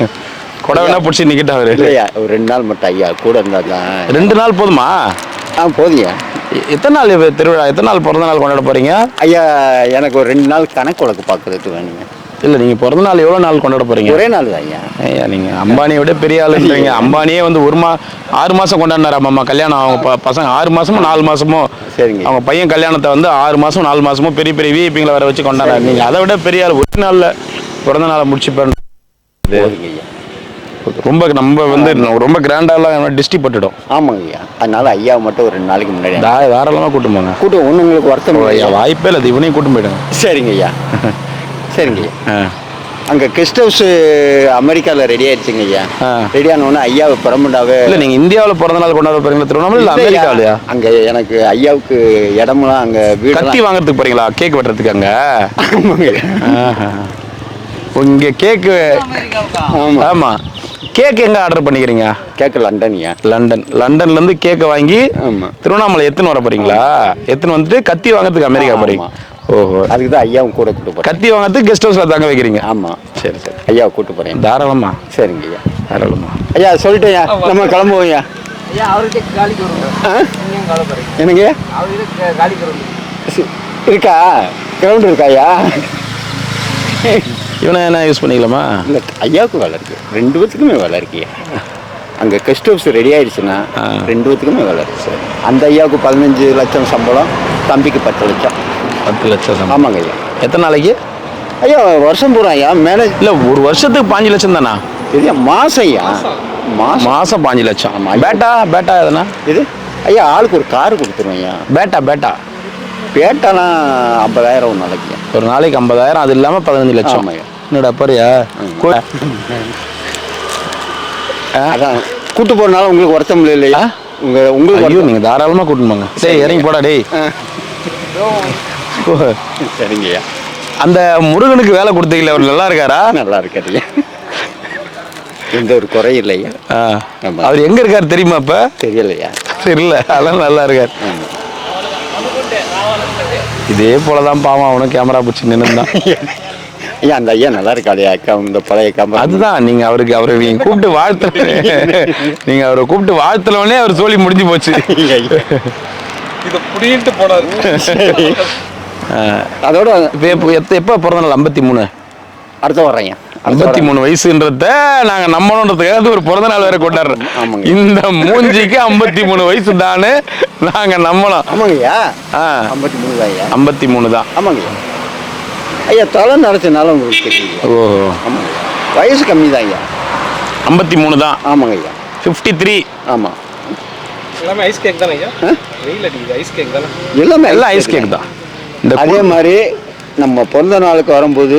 S1: கொடை வேணா பிடிச்சி நிற்கிட்டா அவர்.
S5: இல்லையா, ஒரு 2 நாள் மட்டும் ஐயா கூட இருந்தால் தான்.
S1: 2 நாள் போதுமா?
S5: போதுங்க.
S1: எத்தனை நாள் திருவிழா, எத்தனை நாள் பிறந்த நாள் கொண்டாட போகிறீங்க?
S5: ஐயா எனக்கு ஒரு 2 நாள் கணக்கு வழக்கு பார்க்கறதுக்கு வேணுங்க.
S1: இல்லை நீங்கள் பிறந்த நாள் எவ்வளோ நாள் கொண்டாட போகிறீங்க?
S5: ஒரே நாள் தான் ஐயா.
S1: ஐயா நீங்கள் அம்பானியை விட பெரிய ஆளுன்றீங்க. அம்பானியே வந்து 6 மாதம் கொண்டாடினார் அம்மா கல்யாணம். அவங்க பசங்க 6 மாதமோ 4 மாதமோ.
S5: சரிங்க.
S1: அவங்க பையன் கல்யாணத்தை வந்து 6 மாதம் 4 மாதமோ பெரிய பெரிய விஐபிங்களை வர வச்சு கொண்டாடுறாரு. நீங்கள் அதை விட பெரிய ஆள் ஒரே நாளில் பிறந்த நாளை முடிச்சுப்பேன்.
S5: போதுங்க ஐயா.
S1: ரொம்ப நம்ம வந்து ரொம்ப கிராண்டாலாம் டிஸ்டி பட்டுடும்.
S5: ஆமாங்க ஐயா. அதனால ஐயாவை மட்டும் ஒரு 2 நாளைக்கு முன்னாடி
S1: தாராளமாக கூட்டும் போங்க.
S5: கூட்டம் ஒன்று உங்களுக்கு வருத்தம்
S1: ஐயா வாய்ப்பே இல்லை, இவனையும் கூட்டும் போயிடுங்க.
S5: சரிங்க ஐயா. சரிங்க ஐயா. அங்கே கெஸ்ட் ஹவுஸ் அமெரிக்காவில் ரெடி ஆயிடுச்சுங்க ஐயா. ரெடி ஆனோடனே ஐயாவை பெரம்பண்டாவே.
S1: இல்லை நீங்கள் இந்தியாவில் பிறந்த நாள் கொண்டாட போகிறீங்களா திருவண்ணாமலை, இல்லை அமெரிக்காவிலையா?
S5: அங்கே எனக்கு ஐயாவுக்கு இடமெல்லாம் அங்கே வீடு
S1: கத்தி வாங்குறதுக்கு போகிறீங்களா? கேக் வெட்டுறதுக்கு அங்கே?
S5: ஆமாங்க.
S1: இங்கே கேக்கு.
S5: ஆமாம்
S1: ஆமாம். கேக் எங்கே ஆர்டர் பண்ணிக்கிறீங்க?
S5: கேக்கு லண்டன்யா.
S1: லண்டன்லேருந்து கேக்கை வாங்கி
S5: ஆமாம்
S1: திருவண்ணாமலை எத்தனை வர போகிறீங்களா? எத்தனை வந்துட்டு கத்தி வாங்குறதுக்கு அமெரிக்கா போகிறீங்க? ஓஹோ.
S5: அதுக்கு தான் ஐயாவும் கூட கூட்டு போகிறேன்.
S1: கத்தி வாங்கிறதுக்கு கெஸ்ட் ஹவுஸில் தங்க வைக்கிறீங்க?
S5: ஆமாம்.
S1: சரி சரி.
S5: ஐயாவை கூட்டு போகிறேன்.
S1: தாராளமா.
S5: சரிங்க ஐயா.
S1: தாராளமா.
S5: ஐயா சொல்லிட்டேயா, நம்ம கிளம்புவோம் ஐயா.
S3: ஐயா அவருக்கு காலிக்கு வரும்.
S5: என்னங்க
S3: அவருக்கு காலிக்கு வரும்.
S5: இருக்கா? கிரவுண்ட் இருக்கா ஐயா?
S1: இவனை என்ன யூஸ் பண்ணிக்கலாமா?
S5: இல்லை, ஐயாவுக்கு வேலை இருக்குது. 2 பேத்துக்குமே வேலை இருக்குயா. அங்கே கெஸ்ட் ஹவுஸ் ரெடி ஆயிடுச்சுன்னா 2 பேத்துக்குமே வேலை இருக்கு சார். அந்த ஐயாவுக்கு 15 லட்சம் சம்பளம், தம்பிக்கு 10 லட்சம்.
S1: 10 லட்சம்.
S5: ஆமாங்க ஐயா.
S1: எத்தனை நாளைக்கு?
S5: ஐயா வருஷம் பூரா ஐயா. மேனேஜ்
S1: இல்லை ஒரு வருஷத்துக்கு 5 லட்சம் தானா?
S5: இல்லையா, மாதம் ஐயா.
S1: மாதம் 5 லட்சம்.
S5: ஆமாம்.
S1: பேட்டா எதுனா?
S5: இது ஐயா ஆளுக்கு ஒரு காரு கொடுத்துருவோம் ஐயா.
S1: பேட்டா
S5: பேட்டாலாம் 50,000 ஒரு நாளைக்கு.
S1: ஒரு நாளைக்கு 50,000, அது இல்லாமல் 15 லட்சம்.
S5: ஆமாய்யா.
S1: என்னடா பாரியா?
S5: அதான் கூட்டு போறதுனால உங்களுக்கு வருத்தம் இல்லை இல்லையா? உங்களுக்கு
S1: ஐயோ நீங்கள் தாராளமாக கூட்டின்னு போங்க. சரி இறங்கி போடா டேய்.
S5: சரிங்கய்யா.
S1: அந்த முருகனுக்கு வேலை கொடுத்தீங்களே, அவர் நல்லா இருக்காரா?
S5: நல்லா இருக்காரு. எந்த ஒரு குறை இல்லையா?
S1: அவர் எங்கே இருக்காரு தெரியுமா? இப்போ
S5: தெரியலையா?
S1: தெரியல, அதெல்லாம் நல்லா இருக்கார். இதே போலதான் பாவம் அவனும் கேமரா பிடிச்சி நின்றுதான்.
S5: ஐயா அந்த ஐயா நல்லா இருக்காளையா? இந்த பழைய கேமரா.
S1: அதுதான் நீங்கள் அவரை நீங்கள் கூப்பிட்டு வாழ்த்தல. நீங்கள் அவரை கூப்பிட்டு வாழ்த்தலோடனே அவர் சொல்லி முடிஞ்சு போச்சு.
S3: இதை புடிட்டு போடாது.
S5: அதோட
S1: இப்போ எப்போ பிறந்த நாள்? 53.
S5: அடுத்த வர்றேன்.
S1: 53 வயசுன்றத நாங்கள் நம்மளோன்றதுக்காக ஒரு பிறந்த நாள் வேற கொண்டாடுறோம். இந்த மூஞ்சிக்கு 53 வயசு தானே நாங்கள் நம்மளும்.
S5: ஆமாங்கய்யா. 53 தான் ஐயா.
S1: 53 தான்.
S5: ஆமாங்கய்யா. ஐயா தலை நடத்தினால உங்களுக்கு தெரியும்.
S1: ஓ
S5: ஆமாங்க. வயசு கம்மி தான் ஐயா.
S1: 53 தான்.
S5: ஆமாங்க ஐயா.
S1: 53.
S5: ஆமாம்.
S3: எல்லாமே ஐஸ் கேக் தானே ஐயா? வெயில் அடிக்குது, ஐஸ் கேக் தானே?
S5: எல்லாமே
S1: எல்லாம் ஐஸ் கேக் தான். இந்த
S5: அதே மாதிரி நம்ம பிறந்த நாளுக்கு வரும்போது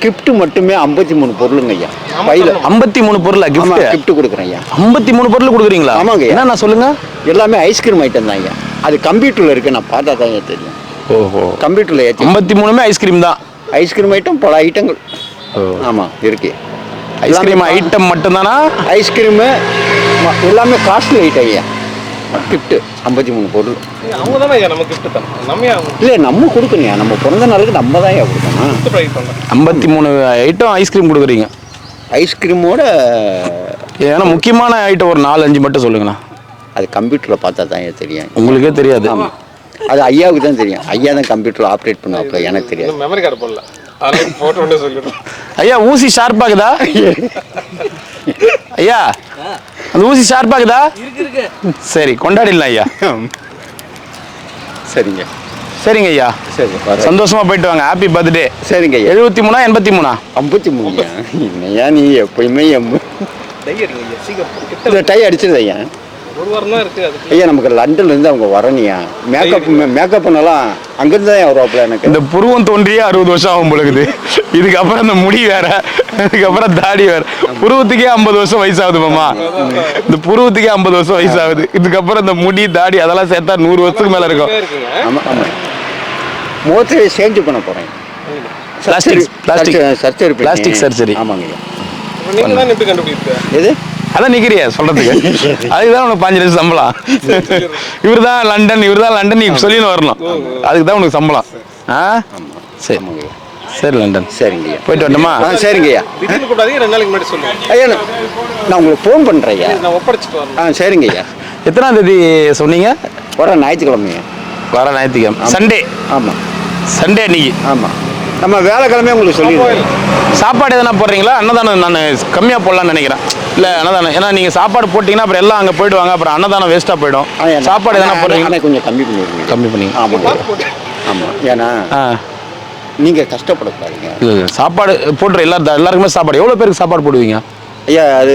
S5: கிஃப்ட் மட்டுமே 53 பொருளுங்க ஐயா. பையில
S1: 53 பொருளா
S5: கிஃப்ட் கொடுக்குறேன் ஐயா.
S1: 53 பொருள் கொடுக்குறீங்களா?
S5: ஆமாங்க.
S1: என்ன நான் சொல்லுங்க.
S5: எல்லாமே ஐஸ்கிரீம் ஐட்டம் தான் ஐயா. அது கம்ப்யூட்டர்ல இருக்கு, நான் பார்த்தா தான் தெரியும்.
S1: ஓஹோ.
S5: கம்ப்யூட்டர்ல ஏற்றி
S1: 53மே ஐஸ்கிரீம் தான்.
S5: ஐஸ்கிரீம் ஐட்டம் பல ஐட்டங்கள். ஆமாம் இருக்கு.
S1: ஐஸ்கிரீம் ஐட்டம் மட்டும்தானா?
S5: ஐஸ்கிரீமு எல்லாமே காஸ்ட்லி ஐட்டம் ஐயா. கிஃப்ட் 53 பொருள்.
S3: அவங்க தானே ஐயா நம்ம கிஃப்ட் தான். நம்ம
S5: இல்லை நம்ம கொடுக்கணும். நம்ம பிறந்த நாளுக்கு நம்ம தான் ஐயா கொடுக்கணும்.
S1: 53 ஐட்டம் ஐஸ்கிரீம் கொடுக்குறீங்க.
S5: ஐஸ்கிரீமோட
S1: ஏன்னா முக்கியமான ஐட்டம் ஒரு 4-5 மட்டும் சொல்லுங்கண்ணா.
S5: அது கம்ப்யூட்டரில் பார்த்தா தான் ஐயா தெரியும்.
S1: உங்களுக்கே தெரியாது?
S5: ஆமாம், அது ஐயாவுக்கு தான் தெரியும். ஐயா தான் கம்ப்யூட்டரில் ஆப்ரேட் பண்ணுவாப்புல, எனக்கு தெரியாது.
S3: மெமரி கார்டு போடல, அதனால போட்டோன்னு சொல்லிடுறோம்.
S1: ஐயா ஊசி ஷார்ப்பாகுதா? ஐயா அந்த ஊசி ஷார்ப்பாகுதா?
S3: இருக்கு.
S1: சரி கொண்டாடிடலாம் ஐயா.
S5: சரிங்க.
S1: சரிங்க ஐயா.
S5: சரி
S1: சந்தோஷமா போயிட்டு வாங்க. Happy birthday.
S5: சரிங்க ஐயா.
S1: 73 83?
S5: 53. என்னையா நீ எப்பயுமே
S3: டை அடிங்க ஐயா, சீக்கிரம்
S5: டை அடிச்சிருது ஐயா.
S3: ஒரு வாரம் தான் இருக்கு அதுக்கு.
S5: ஐயா நமக்கு லண்டன்லேருந்து அவங்க வரணியா. மேக்கப் பண்ணலாம் அங்கேருந்து தான் வருவாப்புல. எனக்கு
S1: இந்த புருவம் தோன்றியே 60 வருஷம் ஆகும் பொழுது. இதுக்கப்புறம் இந்த முடி வேற, அதுக்கப்புறம் தாடி வேற. புருவத்துக்கே 50 வருஷம் வயசாகுது மாமா. இந்த புருவத்துக்கே 50 வருஷம் வயசாகுது. இதுக்கப்புறம் இந்த முடி தாடி அதெல்லாம் சேர்த்தா 100 வருஷத்துக்கு மேல இருக்கும்.
S5: ஆமாம் ஆமாம். முகத்தை சேஞ்ச் பண்ண போகிறேன்.
S1: Plastic surgery.
S5: ஆமாங்க.
S3: நீங்கள் தான் எப்படி கண்டுபிடிப்பீங்க?
S5: எது
S1: அதான் நிக்கிறியா சொல்றதுக்கு? அதுக்குதான் உனக்கு 5 லட்சம் சம்பளம். இவர் தான் லண்டன் நீ சொல்லின்னு வரணும். அதுக்கு தான் உனக்கு சம்பளம். சரி சரி லண்டன்.
S5: சரிங்கய்யா.
S1: போயிட்டு வரணுமா?
S5: சரிங்கய்யா.
S3: திடீர்னு கூடாதீங்க, 2 நாளைக்கு முன்னாடி சொல்லுங்கள்.
S5: ஐயா நான் உங்களுக்கு ஃபோன் பண்ணுறேன் ஐயா.
S3: நான் ஒப்படைச்சிட்டு வரேன்.
S5: சரிங்கய்யா.
S1: எத்தனாம் தேதி சொன்னீங்க?
S5: வர ஞாயிற்றுக்கிழமைங்க.
S1: வர ஞாயிற்றுக்கிழமை சண்டே.
S5: ஆமாம்
S1: சண்டே அன்னைக்கு.
S5: ஆமாம். நம்ம வேலைக்கிழமையே உங்களுக்கு சொல்லிடுவோம்.
S1: சாப்பாடு எதனா போடுறீங்களா? அன்னதானம் நான் கம்மியாக போடலான்னு நினைக்கிறேன். இல்லை அன்னதானம், ஏன்னா நீங்கள் சாப்பாடு போட்டிங்கன்னா அப்புறம் எல்லாம் அங்கே போயிடுவாங்க, அப்புறம் அன்னதானம் வேஸ்ட்டாக போயிடும். சாப்பாடு எதனா போடுறீங்களா?
S5: கொஞ்சம் கம்மி பண்ணிடுவீங்க.
S1: கம்மி பண்ணி.
S5: ஆமாங்க. ஆமாம். ஏன்னா நீங்கள் கஷ்டப்படக்கூடாதுங்க.
S1: இல்லை சாப்பாடு போட்டுற எல்லாருக்குமே சாப்பாடு. எவ்வளோ பேருக்கு சாப்பாடு போடுவீங்க?
S5: ஐயா அது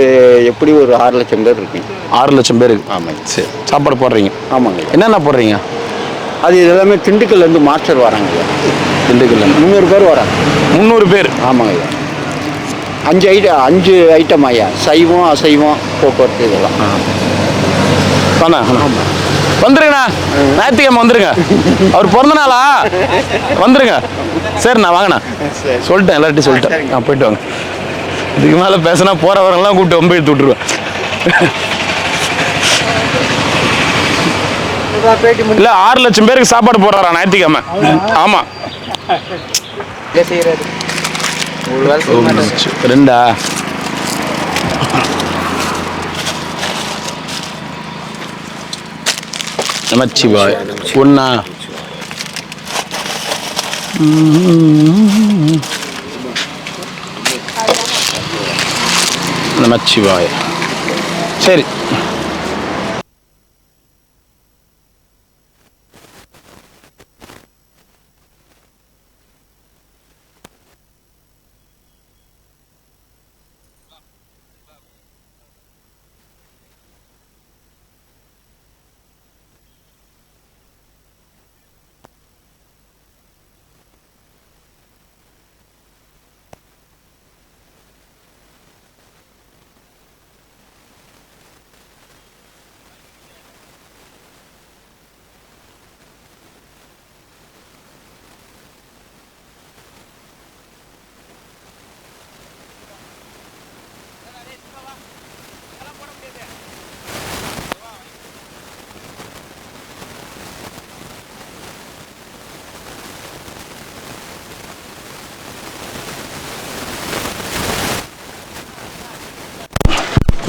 S5: எப்படி ஒரு 6 லட்சம் பேர் இருக்குங்க. 6
S1: லட்சம் பேருக்கு.
S5: ஆமாங்க.
S1: சரி சாப்பாடு போடுறீங்க.
S5: ஆமாங்க.
S1: என்னென்ன போடுறீங்க?
S5: அது எல்லாமே திண்டுக்கல்லேருந்து மாஸ்டர் வராங்க ஐயா.
S1: திண்டுக்கல்ல
S5: 300 பேர் வராங்க.
S1: 300 பேர்?
S5: ஆமாங்க ஐயா. 5 ஐட்டம் ஐயா. சைவம் அசைவம் போக்குவரத்து இதெல்லாம்.
S1: வந்துருங்கண்ணா, ஞாயிற்றுக்கிழமை வந்துருங்க. அவர் பிறந்த நாளா? வந்துருங்க. சரிண்ணா வாங்கண்ணா. சொல்லிட்டேன், எல்லார்ட்டையும் சொல்லிட்டேன். போயிட்டு வாங்க. இதுக்கு மேலே பேசினா போகிறவரெல்லாம் கூப்பிட்டு ரொம்ப எடுத்து விட்டுருவேன். இல்லை 6 லட்சம் பேருக்கு சாப்பாடு போடுறாரா ஞாயிற்றுக்கிழமை? ஆமாம். 2 நமச்சிவாய். 1 நமச்சிவாய். சரி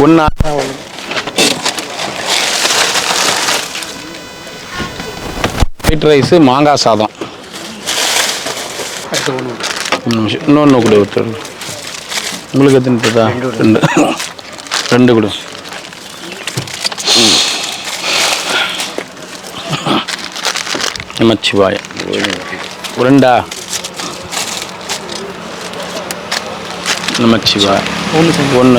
S1: ஒன்றா ஒயிட் ரைஸு, மாங்காய் சாதம். இன்னொன்று கூட ஒருத்தர். உங்களுக்கு எத்தனை? 2 கொடு. நமச்சிவாய. 2 நமச்சிவாய. 1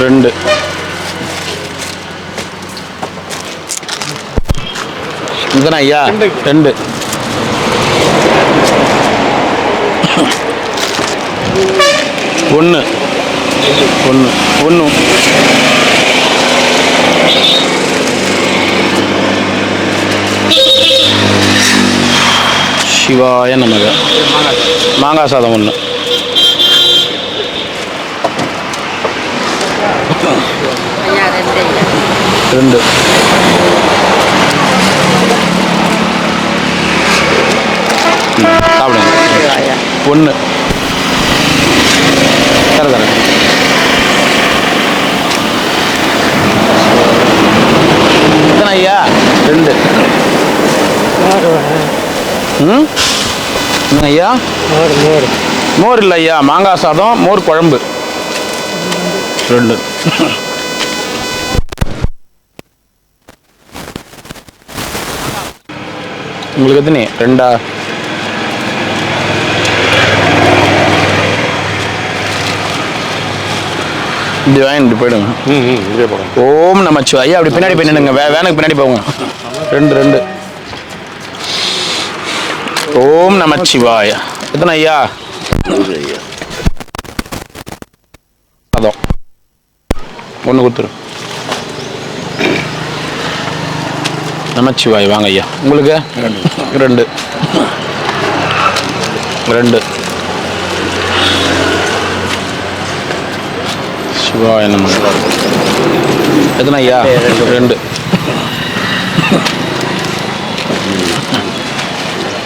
S1: 2 இதுதானே ஐயா? 2 1 சிவாய நமக. மாங்காய் சாதம் 1. ரெண்டு. சாப்பிடுங்க. 1 தரேன். எத்தனை ஐயா? 2. என்ன ஐயா? மோர் இல்லை ஐயா, மாங்காய் சாதம், மோர் குழம்பு 2. உங்களுக்கு எத்தனை? 2. இப்படி வாங்கிட்டு போயிடுங்க. ஓம் நமச்சிவாய. ஐயா அப்படி பின்னாடி போய் நின்னுங்க. வேனுக்கு பின்னாடி போங்க. 2. ஓம் நமச்சிவாய. எத்தனை ஐயா? சாதம் 1 கொடுத்துரு. நமச்சிவாய் வாங்க ஐயா. உங்களுக்கு 2 2 சிவாய நமக. எத்தனை ஐயா? 2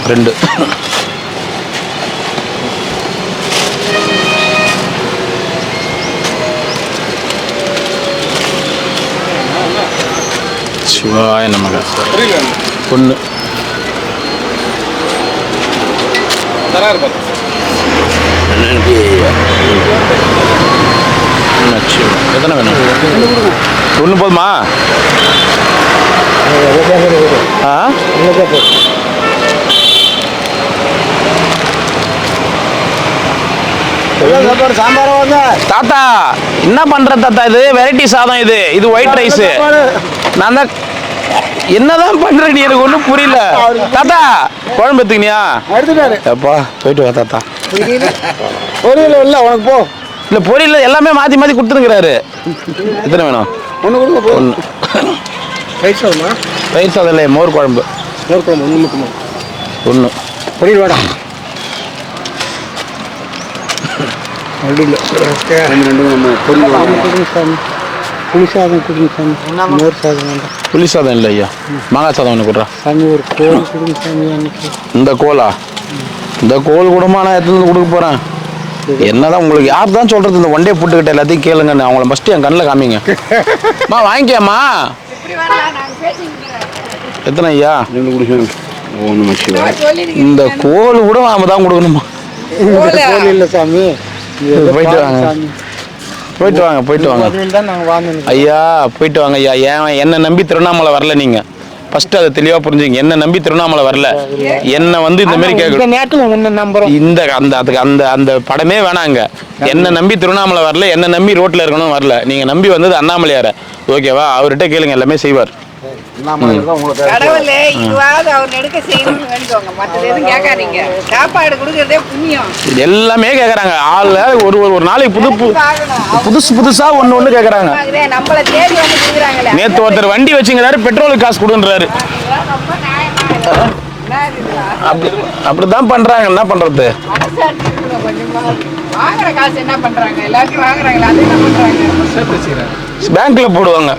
S1: 2 சிவாய நமக. 1 எத்தனை வேணும்? 1 போதுமா? ஆ தாத்தா என்ன பண்ற தாத்தா? இது வெரைட்டி சாதம், இது ஒயிட் ரைஸ். நான் தான் என்னதான் பண்ற நீ, எனக்கு ஒன்றும் புரியல. தாத்தா குழம்பு எடுத்துக்கினியா? எப்பா போயிட்டு வா தாத்தா.
S3: பொரியல் இல்லை உனக்கு போ.
S1: இல்லை பொரியல் எல்லாமே மாற்றி மாற்றி கொடுத்துருக்கிறாரு. எத்தனை வேணும்?
S3: 1 கொடுங்க போ.
S1: 1
S3: ரைஸ் ஆகுமா?
S1: ரைஸ் சாதம் இல்லை, மோர் குழம்பு.
S3: மோர் குழம்பு 1 மட்டுமா?
S1: 1
S3: பொரியல் வேடா. அப்படி இல்லை. ஓகே 2 நம்ம பொரியல் கொடுங்க சாமி. புளி சாதம் கொடுங்க சாமி. மோர் சாதம் வேண்டாம்.
S1: புளி சாதம் இல்லை ஐயா, மாங்காய் சாதம் ஒன்று கொடுறா.
S3: சாமி ஒரு கோல் கொடுங்க சாமி. அன்னைக்கு
S1: இந்த கோலா? இந்த கோல் கூடமா நான் எடுத்துன்னு கொடுக்க போகிறேன். என்னதான் உங்களுக்கு யார் தான் சொல்கிறது? இந்த ஒண்டே போட்டுக்கிட்ட எல்லாத்தையும் கேளுங்க. அவங்கள ஃபஸ்ட்டு என் கண்ணில் காமிங்க. வாங்கிக்கம்மா. எத்தனை ஐயா?
S5: 2 கொடுங்க.
S1: இந்த கோல் கூட நாம தான் கொடுக்கணுமா?
S3: கோல் இல்லை சாமி.
S1: போயிட்டு வாங்க, போயிட்டு வாங்க, போயிட்டு வாங்க ஐயா, போயிட்டு வாங்க ஐயா. ஏன் என்ன நம்பி திருவண்ணாமலை வரல நீங்க? ஃபர்ஸ்ட் அதை தெளிவா புரிஞ்சுங்க. என்ன நம்பி திருவண்ணாமலை வரல, என்ன வந்து இந்த மாதிரி கேட்கணும். இந்த அந்த அதுக்கு அந்த அந்த படமே வேணாங்க. என்ன நம்பி திருவண்ணாமலை வரல, என்ன நம்பி ரோட்ல இருக்கணும் வரல. நீங்க நம்பி வந்தது அண்ணாமலையார. ஓகேவா? அவர்கிட்ட கேளுங்க, எல்லாமே செய்வார்.
S2: கடவுளே இதுவாவது அவர் எடுக்க செய்யணும்னு வேண்டிக்கோங்க. மற்றது எதுவும் கேட்காதீங்க. சாப்பாடு கொடுக்கறதே புண்ணியம்.
S1: எல்லாமே கேட்கறாங்க. ஆள்ல ஒரு நாளைக்கு புதுசா ஒண்ணு கேட்கறாங்க.
S2: நம்மள தேடி வந்து கொடுக்குறாங்களே.
S1: நேத்து ஒருத்தர் வண்டி வச்சுங்கிறாரு, பெட்ரோலுக்கு காசு கொடுன்றாரு. அப்படிதான் பண்றாங்க. என்ன பண்றது?
S2: வாங்குற காசு என்ன பண்றாங்க? எல்லாத்தையும் வாங்குறாங்களா? அது என்ன பண்றாங்க?
S1: பேங்க்ல போடுவாங்க.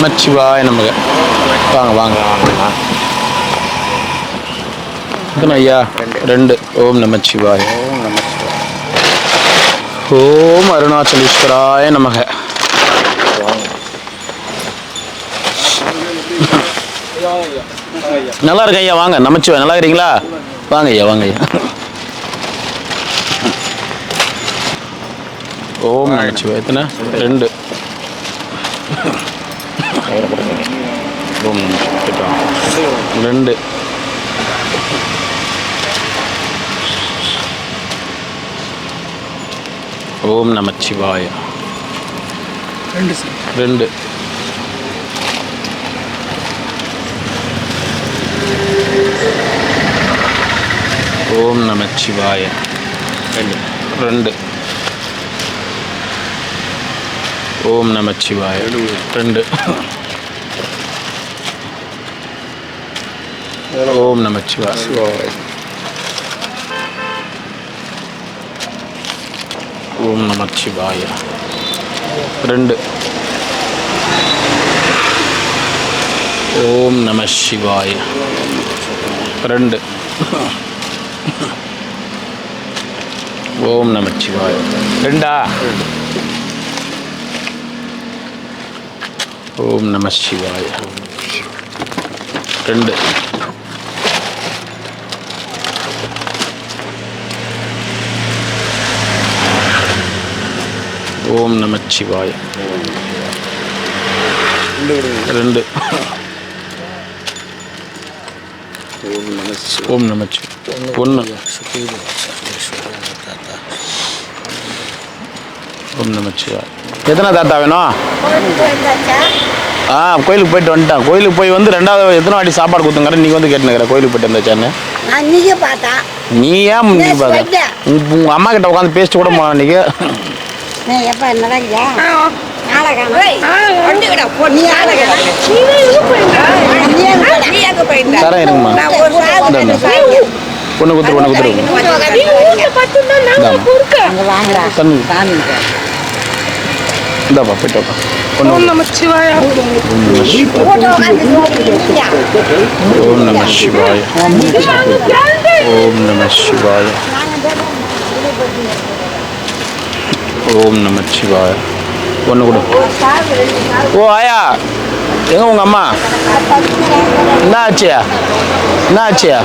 S1: நமச்சிவாய நமக. வாங்க வாங்க வாங்க. எத்தனை ஐயா? 2. ஓம் நமச்சிவாய. ஓம் அருணாச்சலேஸ்வராய நமக. நல்லா இருக்கு ஐயா, வாங்க. நமச்சிவாய் நல்லா இருக்கீங்களா? வாங்க ஐயா, வாங்க ஐயா. ஓம் நமச்சிவாய். எத்தனை? 2. ஓம் நமச்சிவாய். 2. ஓம் நமச்சிவாய. 2. ஓம் நமச்சிவாய. 2. ஓம் நமச்சிவாய. 2. ஓம் நமச்சிவாய. ஓம் நமச்சிவாய. 2. ஓம் நமசிவாய. 2. ஓம் நமச்சிவாய. 2. ஓம் நமசிவாய. 2. ஓம் நமச்சிவாய. 2. ஓம் நமச்சிவாய. 1. ஓம் நமச்சிவாய. எத்தனை தாத்தா வேணும்? கோயிலுக்கு போயிட்டு வந்துட்டேன். கோயிலுக்கு போய் வந்து 2வது எத்தனை வாட்டி சாப்பாடு கொடுத்துங்கிறேன். நீங்கள் வந்து கேட்டுனுக்கிற கோயிலுக்கு போயிட்டு வந்தாச்சான்னு.
S2: நான் நீங்க பார்த்தா
S1: நீ ஏன் உங்க அம்மா கிட்ட உட்காந்து பேசிட்டு கூட போன அன்னைக்கு.
S2: எப்ப நடக்கியா
S1: தரேன் இருங்கம்மா. பொண்ணு குத்துரு இந்தாப்பா போயிட்டு பொண்ணு.
S6: ஓம் நமச்சிவாய.
S1: ஓம் நம சிவாய. ஓம் நம சிவாய. ஓம் நம சிவாய. பொண்ணு கொடு. ஓ ஆயா எங்க உங்க அம்மா? என்ன ஆச்சியா? என்ன ஆச்சியா?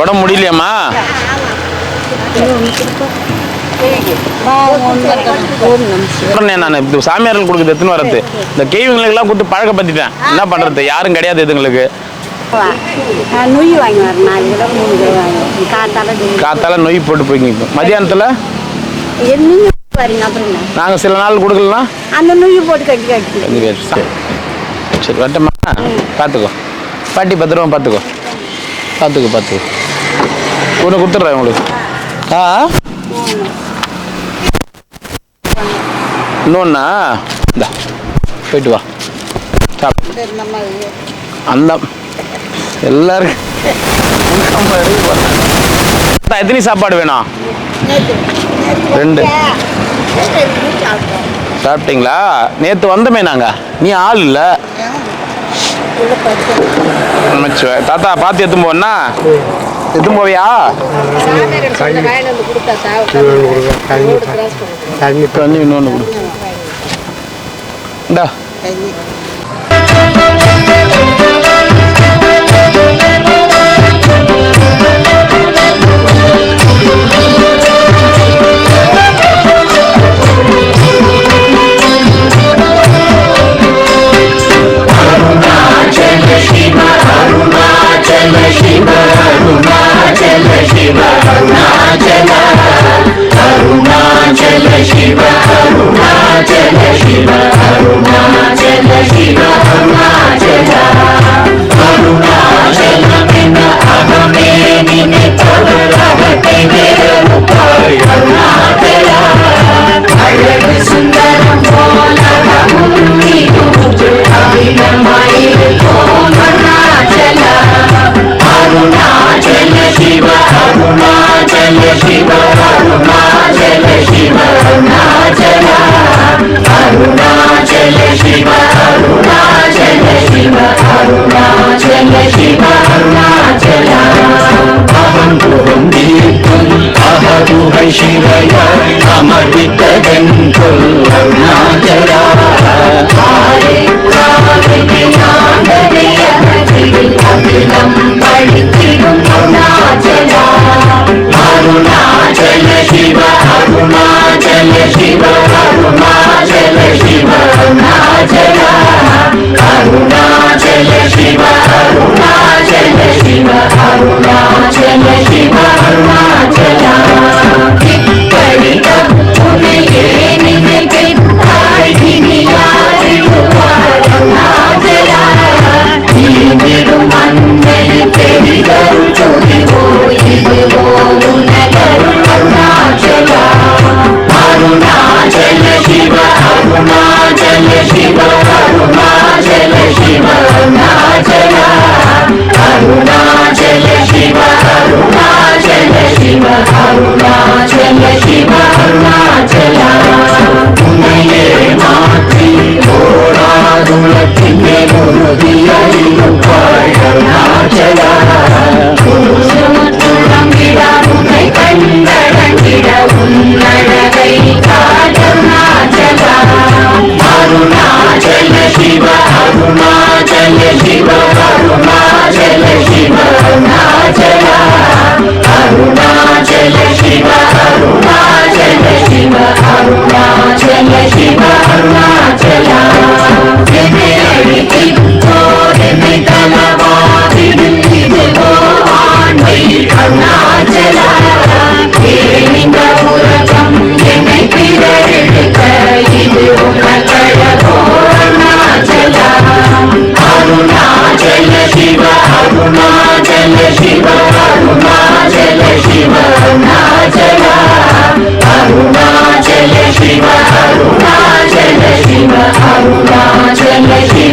S1: உடம்பு முடியலையாம்மா? நான் இப்போ சாமியார்கள் கொடுக்குறது எத்தனை வரது? இந்த கேவிங்களுக்கெல்லாம் கொடுத்து பழக்கப்படுத்திட்டேன். என்ன பண்றது? யாரும் கிடையாது இதுங்களுக்கு.
S2: நொய் வாங்கி வரேன்.
S1: காத்தால நொய் போட்டு போய்ங்க. மதியானத்துல நாங்கள் சில நாள் கொடுக்கலாம்.
S2: அந்த நொய் போட்டு கட்டி
S1: சரி வரட்டம்மா. பார்த்துக்கோ பாட்டி, பத்திரமா பார்த்துக்கோ. ஒன்று கொடுத்துட்றேன் உங்களுக்கு. இன்னொன்னா இந்தா போயிட்டு வா. அந்த எல்லாருக்கும் எத்தனை சாப்பாடு வேணும்? 2 சாப்பிட்டீங்களா? நேற்று வந்தோமே நாங்கள். நீ ஆள் இல்லை. தாத்தா பார்த்து எத்தும் போனா எத்தும் போவியா? தண்ணி இன்னொன்று கொடு. இந்தா
S7: Shiva, Arunachala Shiva. Arunachalam